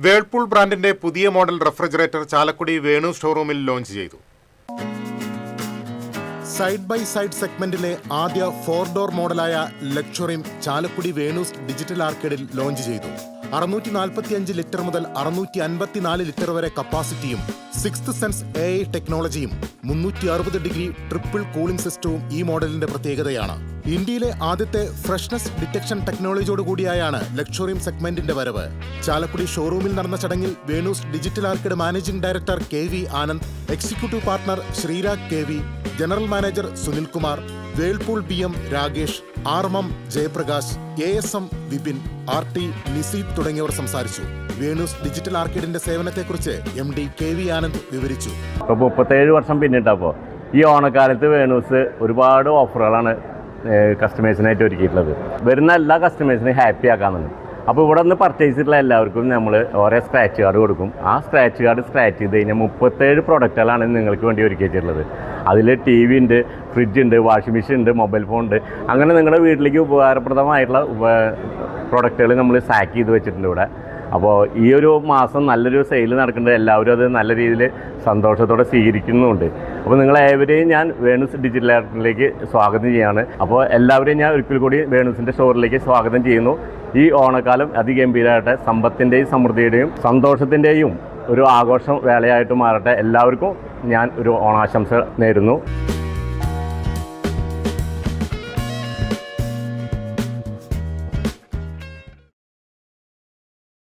Whirlpool ബ്രാൻഡിന്റെ പുതിയ model refrigerator Chalakudy Venu ഷോറൂമിൽ ലോഞ്ച് ചെയ്തു. സൈഡ് ബൈ സൈഡ് സെഗ്മെന്റിലെ ആദ്യ 4 door മോഡലായ ലക്ഷറിയും Chalakudy Venu's digital ആർക്കേഡിൽ launch ചെയ്തു. 645 ലിറ്റർ മുതൽ 654 ലിറ്റർ വരെ കപ്പാസിറ്റിയും 6th സെൻസ് AI ടെക്നോളജിയും 360 ഡിഗ്രി ട്രിപ്പിൾ കൂളിംഗ് സിസ്റ്റവും ഈ മോഡലിന്റെ പ്രത്യേകതയാണ്. ഇന്ത്യയിലെ ആദ്യത്തെ ഫ്രഷ്നസ് ഡിറ്റക്ഷൻ ടെക്നോളജിയോടുകൂടിയായാണ് ലക്ഷറിയം സെഗ്മെന്റിന്റെ വരവ്. ചാലക്കുടി ഷോറൂമിൽ നടന്ന ചടങ്ങിൽ Venus digital arcade managing director KV Anand, executive partner Sreerag KV, general manager Sunilkumar, Whirlpool BM Rakesh, RMM Jayaprakash, ASM Vipin, RT Niseed തുടങ്ങിയവർ സംസാരിച്ചു. വേണൂസ് ഡിജിറ്റൽ ആർക്കേഡിന്റെ സേവനത്തെക്കുറിച്ച് MD KV ആനന്ദ് വിവരിച്ചു. 37 വർഷം പിന്നിട്ടപ്പോൾ ഈ ഓണക്കാലത്ത് വേണൂസ് ഒരുപാട് ഓഫറുകളാണ് കസ്റ്റമേഴ്സിനായിട്ട് ഒരുക്കിയിട്ടുള്ളത്. വരുന്ന എല്ലാ കസ്റ്റമേഴ്സിനെയും ഹാപ്പി ആക്കാമെന്ന്. അപ്പോൾ ഇവിടെ നിന്ന് പർച്ചേസ് ചെയ്തിട്ടുള്ള എല്ലാവർക്കും നമ്മൾ ഓരോ സ്ക്രാച്ച് കാർഡ് കൊടുക്കും. ആ സ്ക്രാച്ച് കാർഡ് സ്ക്രാച്ച് ചെയ്ത് കഴിഞ്ഞാൽ 37 പ്രൊഡക്റ്റുകളാണ് നിങ്ങൾക്ക് വേണ്ടി ഒരുക്കി വെച്ചിട്ടുള്ളത്. അതിൽ TV ഉണ്ട്, ഫ്രിഡ്ജ് ഉണ്ട്, വാഷിംഗ് മെഷീൻ ഉണ്ട്, മൊബൈൽ ഫോൺ ഉണ്ട്. അങ്ങനെ നിങ്ങളുടെ വീട്ടിലേക്ക് ഉപകാരപ്രദമായിട്ടുള്ള പ്രൊഡക്റ്റുകൾ നമ്മൾ സാക്ക് ചെയ്ത് വെച്ചിട്ടുണ്ട് ഇവിടെ. അപ്പോൾ ഈ ഒരു മാസം നല്ലൊരു സെയിൽ നടക്കുന്നുണ്ട്. എല്ലാവരും അത് നല്ല രീതിയിൽ സന്തോഷത്തോടെ സ്വീകരിക്കുന്നുമുണ്ട്. അപ്പോൾ നിങ്ങളേവരെയും ഞാൻ വേണൂസ് ഡിജിറ്റൽ ആർക്കേഡിലേക്ക് സ്വാഗതം ചെയ്യുകയാണ്. അപ്പോൾ എല്ലാവരെയും ഞാൻ ഒരിക്കൽ കൂടി വേണൂസിൻ്റെ സ്റ്റോറിലേക്ക് സ്വാഗതം ചെയ്യുന്നു. ഈ ഓണക്കാലം അതിഗംഭീരമായിട്ട് സമ്പത്തിൻ്റെയും സമൃദ്ധിയുടെയും സന്തോഷത്തിൻ്റെയും ഒരു ആഘോഷം വേളയായിട്ട് മാറട്ടെ. എല്ലാവർക്കും ഞാൻ ഒരു ഓണാശംസ നേരുന്നു.